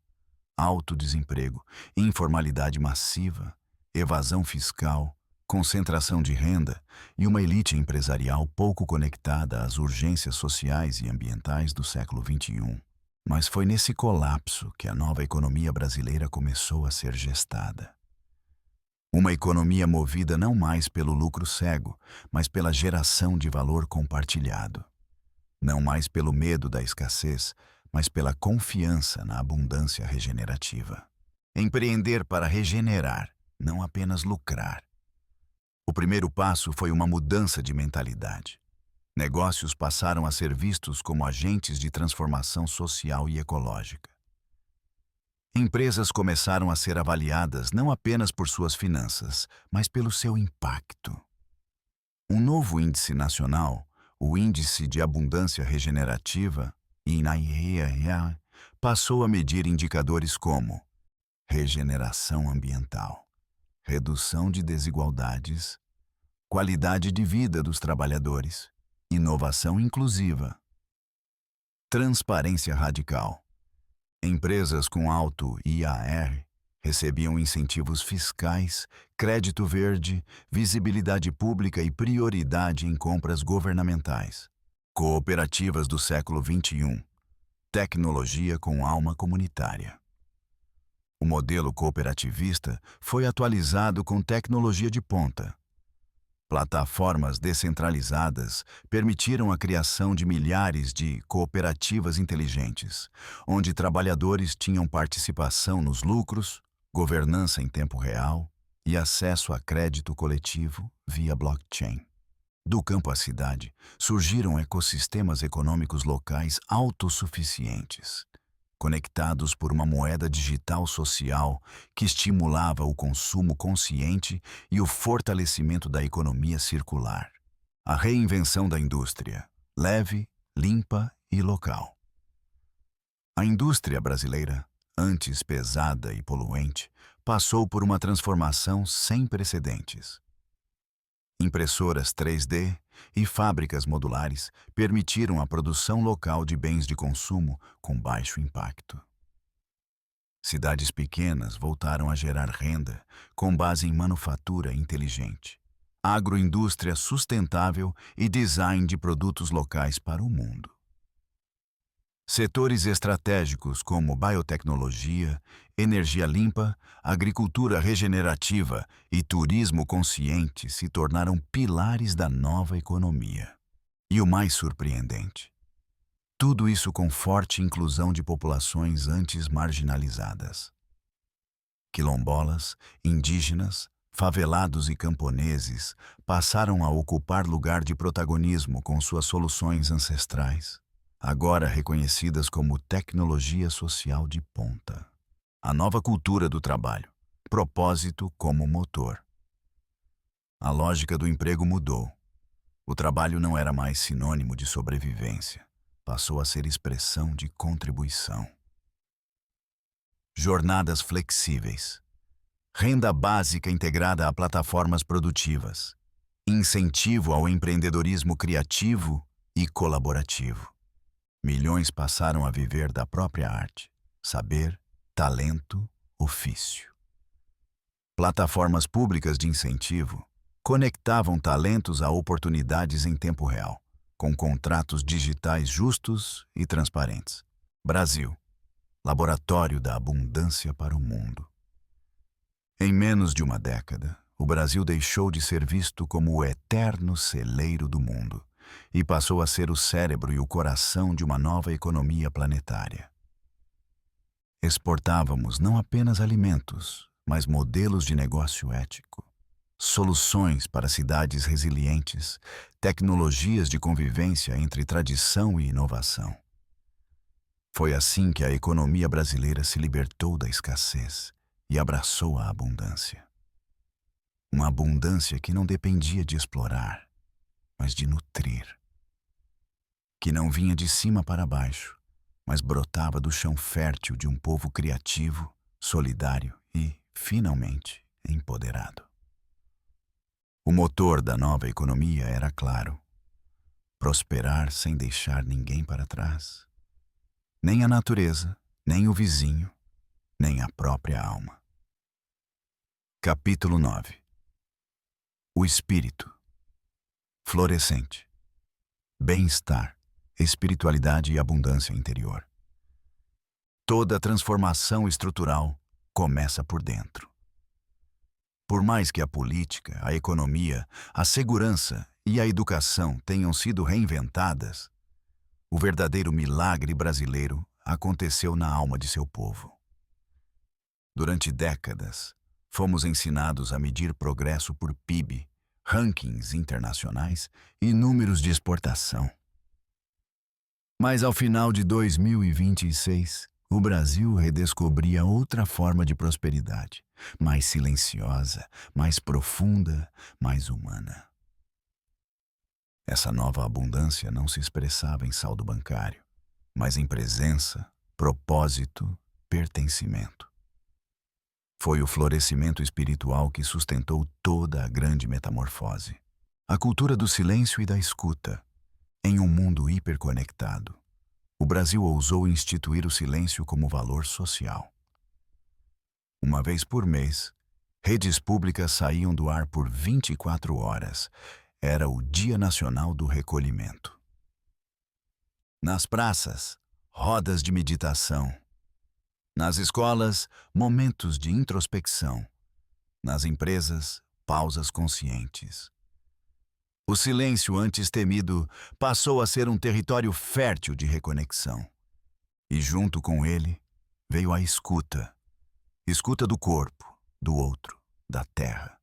Alto desemprego, informalidade massiva, evasão fiscal, concentração de renda e uma elite empresarial pouco conectada às urgências sociais e ambientais do século XXI. Mas foi nesse colapso que a nova economia brasileira começou a ser gestada. Uma economia movida não mais pelo lucro cego, mas pela geração de valor compartilhado. Não mais pelo medo da escassez, mas pela confiança na abundância regenerativa. Empreender para regenerar, não apenas lucrar. O primeiro passo foi uma mudança de mentalidade. Negócios passaram a ser vistos como agentes de transformação social e ecológica. Empresas começaram a ser avaliadas não apenas por suas finanças, mas pelo seu impacto. Um novo índice nacional, o Índice de Abundância Regenerativa, INAIEA, passou a medir indicadores como regeneração ambiental, redução de desigualdades, qualidade de vida dos trabalhadores, inovação inclusiva, transparência radical. Empresas com alto IAR recebiam incentivos fiscais, crédito verde, visibilidade pública e prioridade em compras governamentais. Cooperativas do século XXI. Tecnologia com alma comunitária. O modelo cooperativista foi atualizado com tecnologia de ponta. Plataformas descentralizadas permitiram a criação de milhares de cooperativas inteligentes, onde trabalhadores tinham participação nos lucros, governança em tempo real e acesso a crédito coletivo via blockchain. Do campo à cidade, surgiram ecossistemas econômicos locais autossuficientes, conectados por uma moeda digital social que estimulava o consumo consciente e o fortalecimento da economia circular. A reinvenção da indústria, leve, limpa e local. A indústria brasileira, antes pesada e poluente, passou por uma transformação sem precedentes. Impressoras 3D e fábricas modulares permitiram a produção local de bens de consumo com baixo impacto. Cidades pequenas voltaram a gerar renda com base em manufatura inteligente, agroindústria sustentável e design de produtos locais para o mundo. Setores estratégicos como biotecnologia, energia limpa, agricultura regenerativa e turismo consciente se tornaram pilares da nova economia. E o mais surpreendente, tudo isso com forte inclusão de populações antes marginalizadas. Quilombolas, indígenas, favelados e camponeses passaram a ocupar lugar de protagonismo com suas soluções ancestrais, agora reconhecidas como tecnologia social de ponta. A nova cultura do trabalho, propósito como motor. A lógica do emprego mudou. O trabalho não era mais sinônimo de sobrevivência, passou a ser expressão de contribuição. Jornadas flexíveis. Renda básica integrada a plataformas produtivas. Incentivo ao empreendedorismo criativo e colaborativo. Milhões passaram a viver da própria arte, saber, talento, ofício. Plataformas públicas de incentivo conectavam talentos a oportunidades em tempo real, com contratos digitais justos e transparentes. Brasil, laboratório da abundância para o mundo. Em menos de uma década, o Brasil deixou de ser visto como o eterno celeiro do mundo e passou a ser o cérebro e o coração de uma nova economia planetária. Exportávamos não apenas alimentos, mas modelos de negócio ético, soluções para cidades resilientes, tecnologias de convivência entre tradição e inovação. Foi assim que a economia brasileira se libertou da escassez e abraçou a abundância. Uma abundância que não dependia de explorar, mas de nutrir. Que não vinha de cima para baixo, mas brotava do chão fértil de um povo criativo, solidário e, finalmente, empoderado. O motor da nova economia era claro: prosperar sem deixar ninguém para trás. Nem a natureza, nem o vizinho, nem a própria alma. Capítulo 9. O espírito. Florescente. Bem-estar, espiritualidade e abundância interior. Toda transformação estrutural começa por dentro. Por mais que a política, a economia, a segurança e a educação tenham sido reinventadas, o verdadeiro milagre brasileiro aconteceu na alma de seu povo. Durante décadas, fomos ensinados a medir progresso por PIB, rankings internacionais e números de exportação. Mas ao final de 2026, o Brasil redescobria outra forma de prosperidade, mais silenciosa, mais profunda, mais humana. Essa nova abundância não se expressava em saldo bancário, mas em presença, propósito, pertencimento. Foi o florescimento espiritual que sustentou toda a grande metamorfose. A cultura do silêncio e da escuta. Em um mundo hiperconectado, o Brasil ousou instituir o silêncio como valor social. Uma vez por mês, redes públicas saíam do ar por 24 horas. Era o Dia Nacional do Recolhimento. Nas praças, rodas de meditação. Nas escolas, momentos de introspecção. Nas empresas, pausas conscientes. O silêncio antes temido passou a ser um território fértil de reconexão. E junto com ele, veio a escuta. Escuta do corpo, do outro, da terra.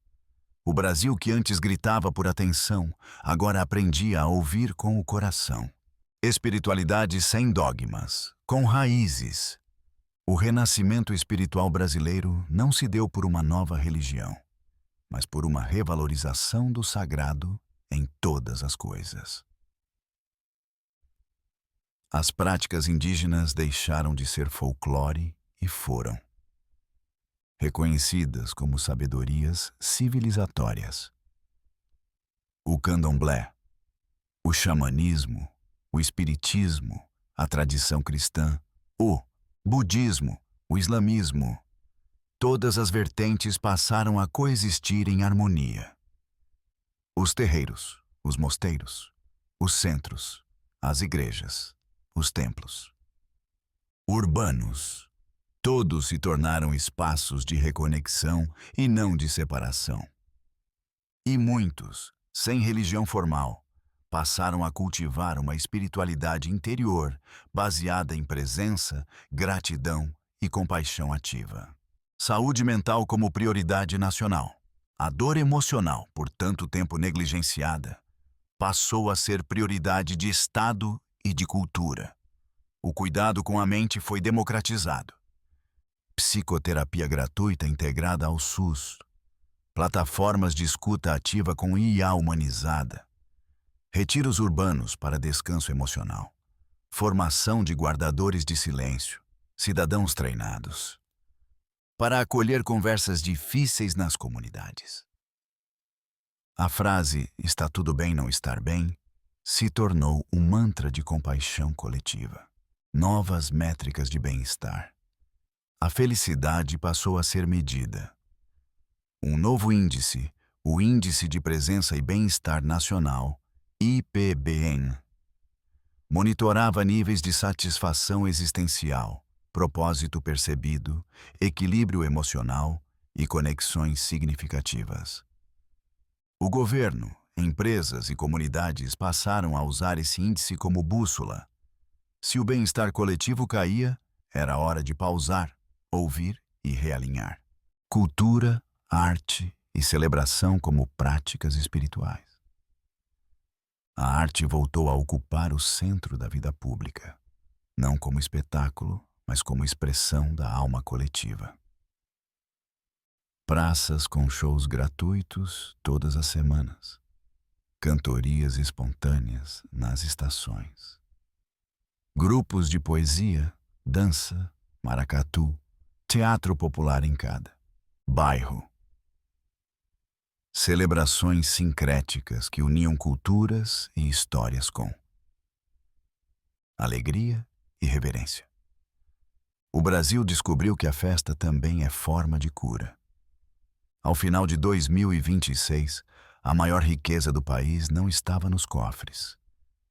O Brasil que antes gritava por atenção, agora aprendia a ouvir com o coração. Espiritualidade sem dogmas, com raízes. O renascimento espiritual brasileiro não se deu por uma nova religião, mas por uma revalorização do sagrado em todas as coisas. As práticas indígenas deixaram de ser folclore e foram reconhecidas como sabedorias civilizatórias. o candomblé, o xamanismo, o espiritismo, a tradição cristã, o budismo, o islamismo. Todas as vertentes passaram a coexistir em harmonia. Os terreiros, os mosteiros, os centros, as igrejas, os templos. Urbanos. Todos se tornaram espaços de reconexão e não de separação. E muitos, sem religião formal, passaram a cultivar uma espiritualidade interior baseada em presença, gratidão e compaixão ativa. Saúde mental como prioridade nacional. A dor emocional, por tanto tempo negligenciada, passou a ser prioridade de Estado e de cultura. O cuidado com a mente foi democratizado. Psicoterapia gratuita integrada ao SUS. Plataformas de escuta ativa com IA humanizada. Retiros urbanos para descanso emocional. Formação de guardadores de silêncio. Cidadãos treinados para acolher conversas difíceis nas comunidades. A frase "está tudo bem não estar bem" se tornou um mantra de compaixão coletiva. Novas métricas de bem-estar. A felicidade passou a ser medida. Um novo índice, o Índice de Presença e Bem-Estar Nacional, IPBN, monitorava níveis de satisfação existencial, propósito percebido, equilíbrio emocional e conexões significativas. O governo, empresas e comunidades passaram a usar esse índice como bússola. Se o bem-estar coletivo caía, era hora de pausar, ouvir e realinhar. Cultura, arte e celebração como práticas espirituais. A arte voltou a ocupar o centro da vida pública, não como espetáculo, mas como expressão da alma coletiva. Praças com shows gratuitos todas as semanas. Cantorias espontâneas nas estações. Grupos de poesia, dança, maracatu, teatro popular em cada bairro. Celebrações sincréticas que uniam culturas e histórias com alegria e reverência. O Brasil descobriu que a festa também é forma de cura. Ao final de 2026, a maior riqueza do país não estava nos cofres.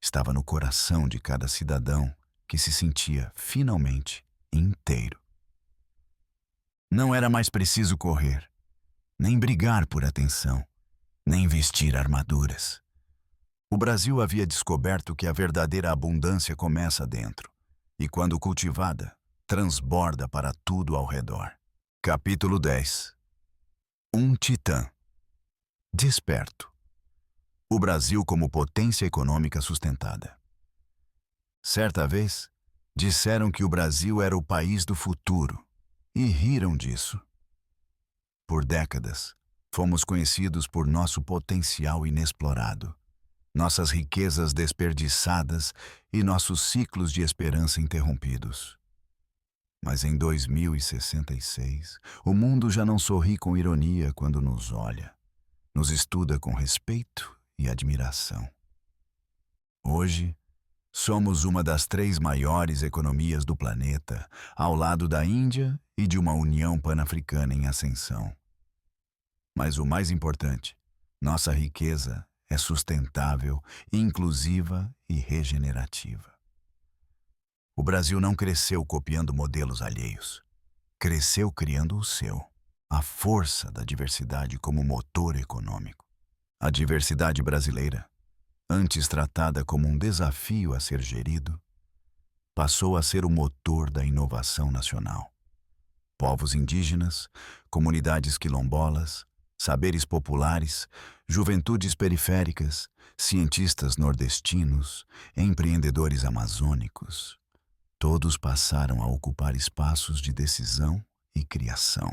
Estava no coração de cada cidadão que se sentia, finalmente, inteiro. Não era mais preciso correr, nem brigar por atenção, nem vestir armaduras. O Brasil havia descoberto que a verdadeira abundância começa dentro, e quando cultivada, transborda para tudo ao redor. Capítulo 10. Um titã. Desperto. O Brasil como potência econômica sustentada. Certa vez, disseram que o Brasil era o país do futuro, e riram disso. Por décadas, fomos conhecidos por nosso potencial inexplorado, nossas riquezas desperdiçadas e nossos ciclos de esperança interrompidos. Mas em 2066, o mundo já não sorri com ironia quando nos olha, nos estuda com respeito e admiração. Hoje, somos uma das 3 maiores economias do planeta, ao lado da Índia e de uma União Pan-Africana em ascensão. Mas o mais importante, nossa riqueza é sustentável, inclusiva e regenerativa. O Brasil não cresceu copiando modelos alheios. Cresceu criando o seu. A força da diversidade como motor econômico. A diversidade brasileira, antes tratada como um desafio a ser gerido, passou a ser o motor da inovação nacional. Povos indígenas, comunidades quilombolas, saberes populares, juventudes periféricas, cientistas nordestinos, empreendedores amazônicos, todos passaram a ocupar espaços de decisão e criação.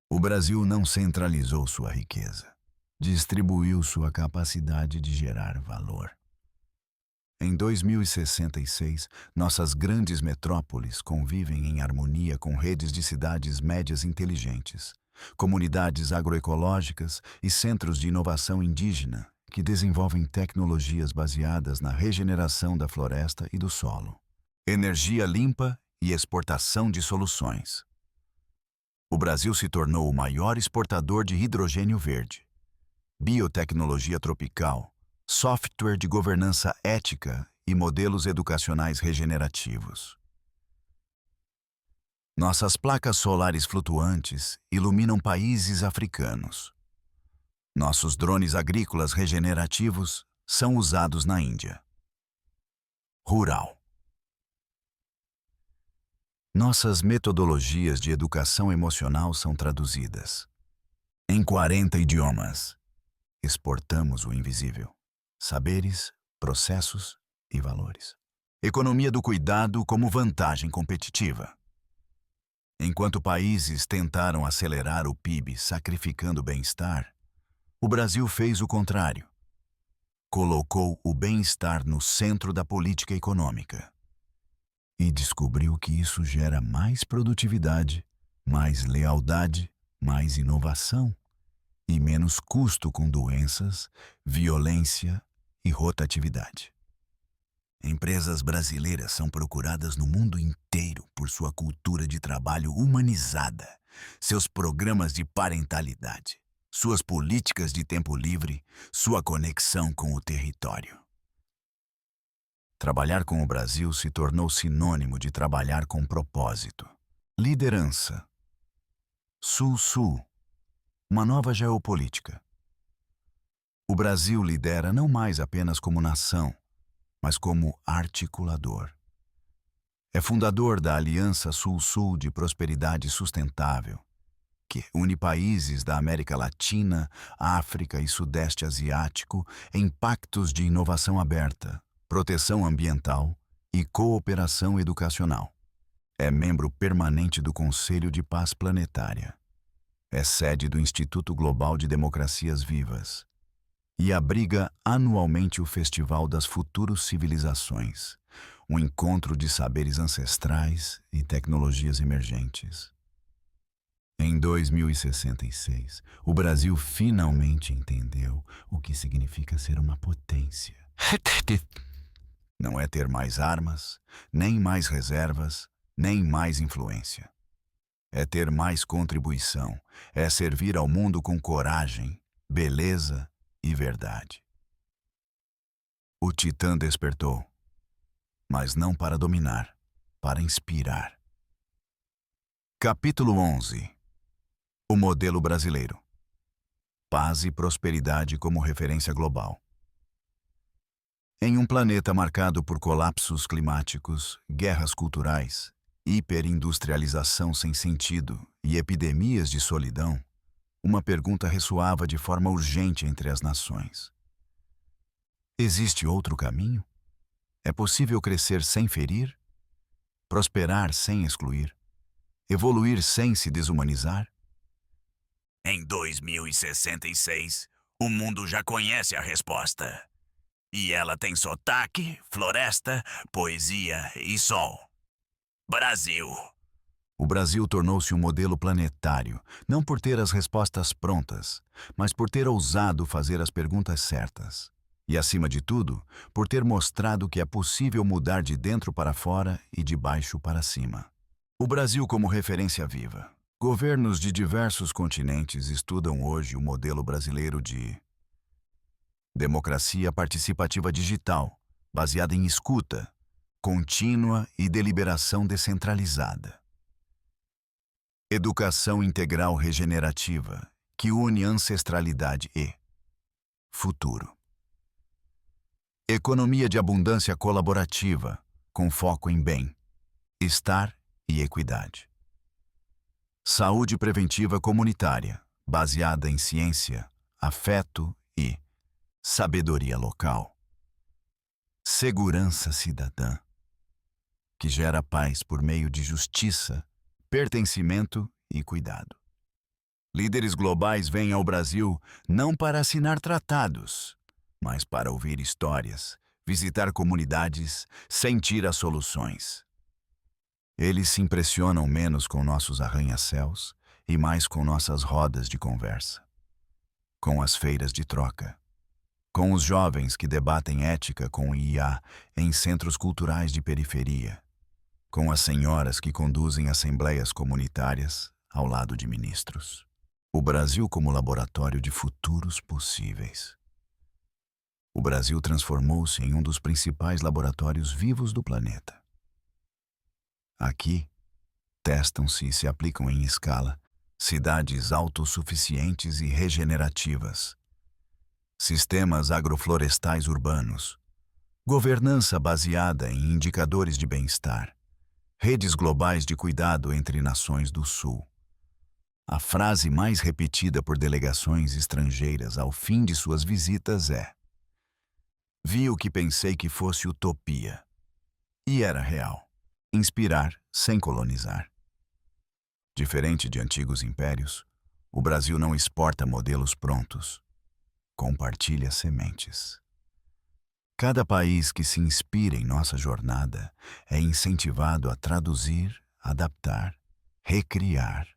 O Brasil não centralizou sua riqueza, distribuiu sua capacidade de gerar valor. Em 2066, nossas grandes metrópoles convivem em harmonia com redes de cidades médias inteligentes, comunidades agroecológicas e centros de inovação indígena que desenvolvem tecnologias baseadas na regeneração da floresta e do solo, energia limpa e exportação de soluções. O Brasil se tornou o maior exportador de hidrogênio verde, biotecnologia tropical, software de governança ética e modelos educacionais regenerativos. Nossas placas solares flutuantes iluminam países africanos. Nossos drones agrícolas regenerativos são usados na Índia. Rural. Nossas metodologias de educação emocional são traduzidas em 40 idiomas. Exportamos o invisível: saberes, processos e valores. Economia do cuidado como vantagem competitiva. Enquanto países tentaram acelerar o PIB sacrificando o bem-estar, o Brasil fez o contrário. Colocou o bem-estar no centro da política econômica. E descobriu que isso gera mais produtividade, mais lealdade, mais inovação e menos custo com doenças, violência e rotatividade. Empresas brasileiras são procuradas no mundo inteiro por sua cultura de trabalho humanizada, seus programas de parentalidade, suas políticas de tempo livre, sua conexão com o território. Trabalhar com o Brasil se tornou sinônimo de trabalhar com propósito. Liderança. Sul-Sul. Uma nova geopolítica. O Brasil lidera não mais apenas como nação, mas como articulador. É fundador da Aliança Sul-Sul de Prosperidade Sustentável, que une países da América Latina, África e Sudeste Asiático em pactos de inovação aberta, proteção ambiental e cooperação educacional. É membro permanente do Conselho de Paz Planetária. É sede do Instituto Global de Democracias Vivas e abriga anualmente o Festival das Futuras Civilizações, um encontro de saberes ancestrais e tecnologias emergentes. Em 2066, o Brasil finalmente entendeu o que significa ser uma potência. Não é ter mais armas, nem mais reservas, nem mais influência. É ter mais contribuição, é servir ao mundo com coragem, beleza e verdade. O Titã despertou, mas não para dominar, para inspirar. Capítulo 11. O modelo brasileiro. Paz e prosperidade como referência global. Em um planeta marcado por colapsos climáticos, guerras culturais, hiperindustrialização sem sentido e epidemias de solidão, uma pergunta ressoava de forma urgente entre as nações. Existe outro caminho? É possível crescer sem ferir? Prosperar sem excluir? Evoluir sem se desumanizar? Em 2066, o mundo já conhece a resposta. E ela tem sotaque, floresta, poesia e sol. Brasil. O Brasil tornou-se um modelo planetário, não por ter as respostas prontas, mas por ter ousado fazer as perguntas certas. E, acima de tudo, por ter mostrado que é possível mudar de dentro para fora e de baixo para cima. O Brasil como referência viva. Governos de diversos continentes estudam hoje o modelo brasileiro de democracia participativa digital, baseada em escuta, contínua e deliberação descentralizada. Educação integral regenerativa, que une ancestralidade e futuro. Economia de abundância colaborativa, com foco em bem, estar e equidade. Saúde preventiva comunitária, baseada em ciência, afeto e sabedoria local. Segurança cidadã, que gera paz por meio de justiça, pertencimento e cuidado. Líderes globais vêm ao Brasil não para assinar tratados, mas para ouvir histórias, visitar comunidades, sentir as soluções. Eles se impressionam menos com nossos arranha-céus e mais com nossas rodas de conversa, com as feiras de troca, com os jovens que debatem ética com o IA em centros culturais de periferia, com as senhoras que conduzem assembleias comunitárias ao lado de ministros. O Brasil como laboratório de futuros possíveis. O Brasil transformou-se em um dos principais laboratórios vivos do planeta. Aqui, testam-se e se aplicam em escala cidades autossuficientes e regenerativas, sistemas agroflorestais urbanos, governança baseada em indicadores de bem-estar, redes globais de cuidado entre nações do Sul. A frase mais repetida por delegações estrangeiras ao fim de suas visitas é: vi o que pensei que fosse utopia. E era real. Inspirar sem colonizar. Diferente de antigos impérios, o Brasil não exporta modelos prontos. Compartilha sementes. Cada país que se inspira em nossa jornada é incentivado a traduzir, adaptar, recriar.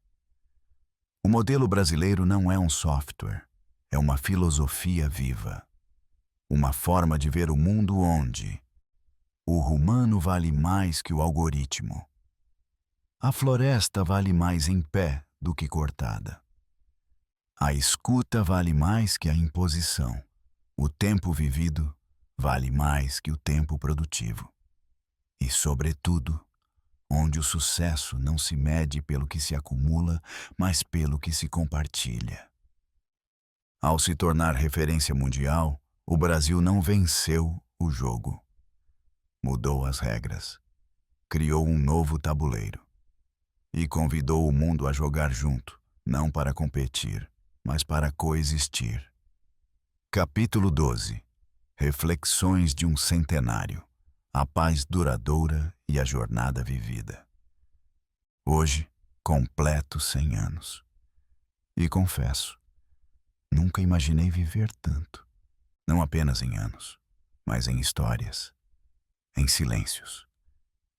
O modelo brasileiro não é um software, é uma filosofia viva. Uma forma de ver o mundo onde o humano vale mais que o algoritmo. A floresta vale mais em pé do que cortada. A escuta vale mais que a imposição. O tempo vivido vale mais que o tempo produtivo. E, sobretudo, onde o sucesso não se mede pelo que se acumula, mas pelo que se compartilha. Ao se tornar referência mundial, o Brasil não venceu o jogo. Mudou as regras, criou um novo tabuleiro e convidou o mundo a jogar junto, não para competir, mas para coexistir. Capítulo 12. Reflexões de um centenário. A paz duradoura e a jornada vivida. Hoje, completo 100 anos. E confesso, nunca imaginei viver tanto. Não apenas em anos, mas em histórias, em silêncios,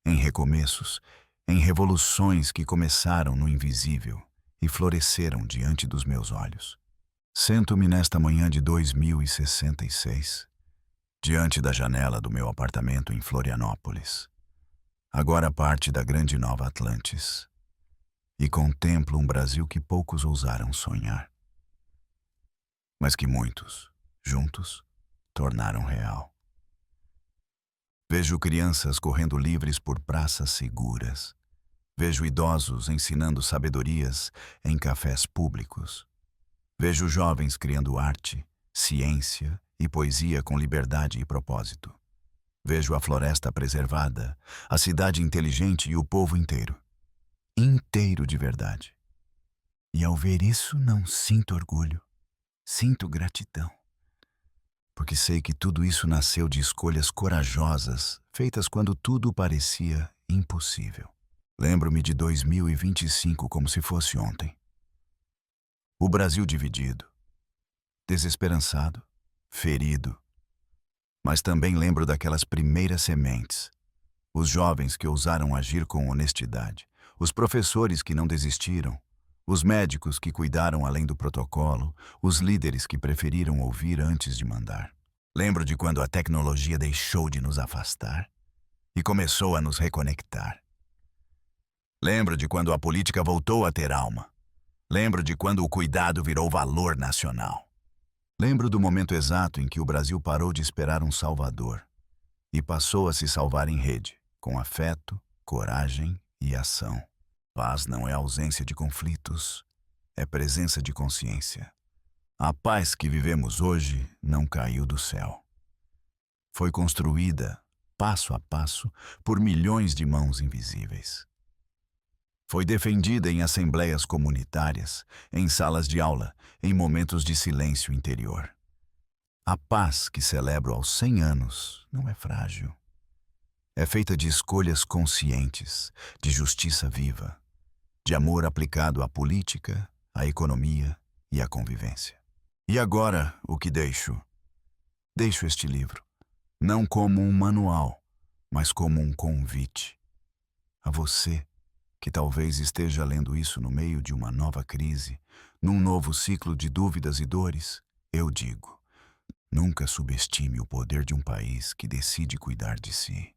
em recomeços, em revoluções que começaram no invisível e floresceram diante dos meus olhos. Sento-me nesta manhã de 2066, diante da janela do meu apartamento em Florianópolis, agora parte da grande Nova Atlantis, e contemplo um Brasil que poucos ousaram sonhar, mas que muitos, juntos, tornaram real. Vejo crianças correndo livres por praças seguras. Vejo idosos ensinando sabedorias em cafés públicos. Vejo jovens criando arte, ciência e poesia com liberdade e propósito. Vejo a floresta preservada, a cidade inteligente e o povo inteiro. Inteiro de verdade. E ao ver isso não sinto orgulho, sinto gratidão. Porque sei que tudo isso nasceu de escolhas corajosas, feitas quando tudo parecia impossível. Lembro-me de 2025 como se fosse ontem. O Brasil dividido, desesperançado, ferido. Mas também lembro daquelas primeiras sementes, os jovens que ousaram agir com honestidade, os professores que não desistiram, os médicos que cuidaram além do protocolo, os líderes que preferiram ouvir antes de mandar. Lembro de quando a tecnologia deixou de nos afastar e começou a nos reconectar. Lembro de quando a política voltou a ter alma. Lembro de quando o cuidado virou valor nacional. Lembro do momento exato em que o Brasil parou de esperar um salvador e passou a se salvar em rede, com afeto, coragem e ação. Paz não é ausência de conflitos, é presença de consciência. A paz que vivemos hoje não caiu do céu. Foi construída, passo a passo, por milhões de mãos invisíveis. Foi defendida em assembleias comunitárias, em salas de aula, em momentos de silêncio interior. A paz que celebro aos 100 anos não é frágil. É feita de escolhas conscientes, de justiça viva, de amor aplicado à política, à economia e à convivência. E agora, o que deixo? Deixo este livro, não como um manual, mas como um convite. A você, que talvez esteja lendo isso no meio de uma nova crise, num novo ciclo de dúvidas e dores, eu digo: Nunca subestime o poder de um país que decide cuidar de si.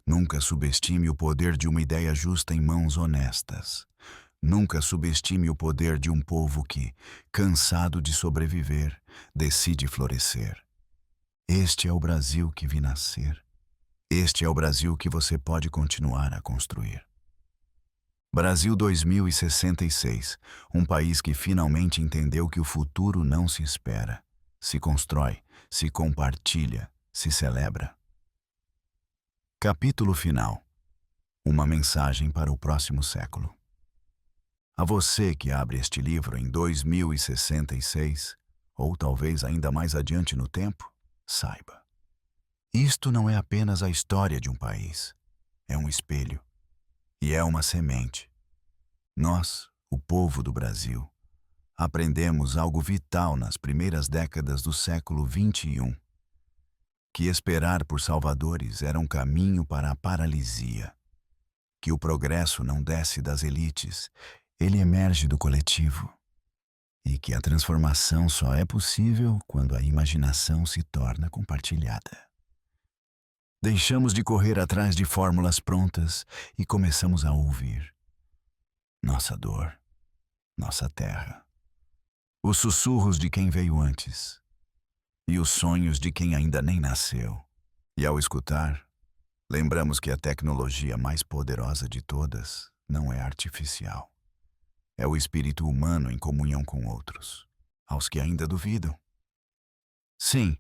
Nunca subestime o poder de uma ideia justa em mãos honestas. Nunca subestime o poder de um povo que, cansado de sobreviver, decide florescer. Este é o Brasil que vi nascer. Este é o Brasil que você pode continuar a construir. Brasil 2066, um país que finalmente entendeu que o futuro não se espera, se constrói, se compartilha, se celebra. Capítulo final. Uma mensagem para o próximo século. A você que abre este livro em 2066, ou talvez ainda mais adiante no tempo, saiba. Isto não é apenas a história de um país. É um espelho. E é uma semente. Nós, o povo do Brasil, aprendemos algo vital nas primeiras décadas do século XXI. Que esperar por salvadores era um caminho para a paralisia. Que o progresso não desce das elites, ele emerge do coletivo. E que a transformação só é possível quando a imaginação se torna compartilhada. Deixamos de correr atrás de fórmulas prontas e começamos a ouvir. Nossa dor, nossa terra. Os sussurros de quem veio antes. E os sonhos de quem ainda nem nasceu. E ao escutar, lembramos que a tecnologia mais poderosa de todas não é artificial. É o espírito humano em comunhão com outros, aos que ainda duvidam. Sim,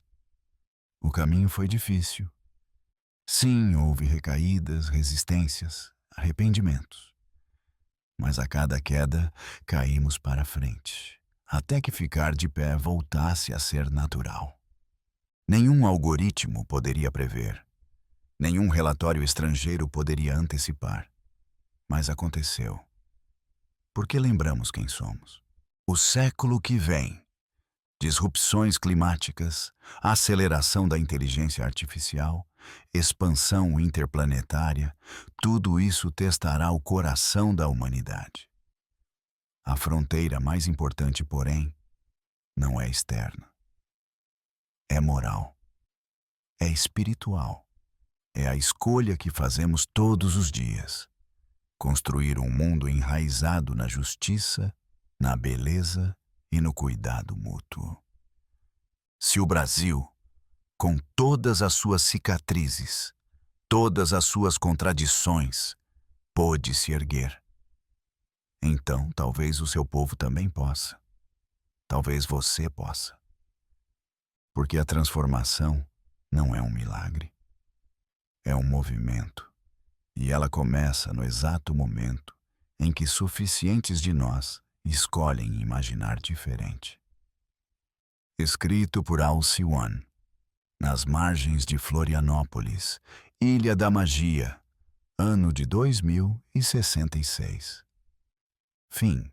o caminho foi difícil. Sim, houve recaídas, resistências, arrependimentos. Mas a cada queda, caímos para frente, até que ficar de pé voltasse a ser natural. Nenhum algoritmo poderia prever. Nenhum relatório estrangeiro poderia antecipar. Mas aconteceu. Porque lembramos quem somos. O século que vem. Disrupções climáticas, aceleração da inteligência artificial, expansão interplanetária, tudo isso testará o coração da humanidade. A fronteira mais importante, porém, não é externa. É moral. É espiritual. É a escolha que fazemos todos os dias. Construir um mundo enraizado na justiça, na beleza e no cuidado mútuo. Se o Brasil, com todas as suas cicatrizes, todas as suas contradições, pôde se erguer, então talvez o seu povo também possa. Talvez você possa. Porque a transformação não é um milagre. É um movimento. E ela começa no exato momento em que suficientes de nós escolhem imaginar diferente. Escrito por Alcione, nas margens de Florianópolis, Ilha da Magia, ano de 2066. Fim.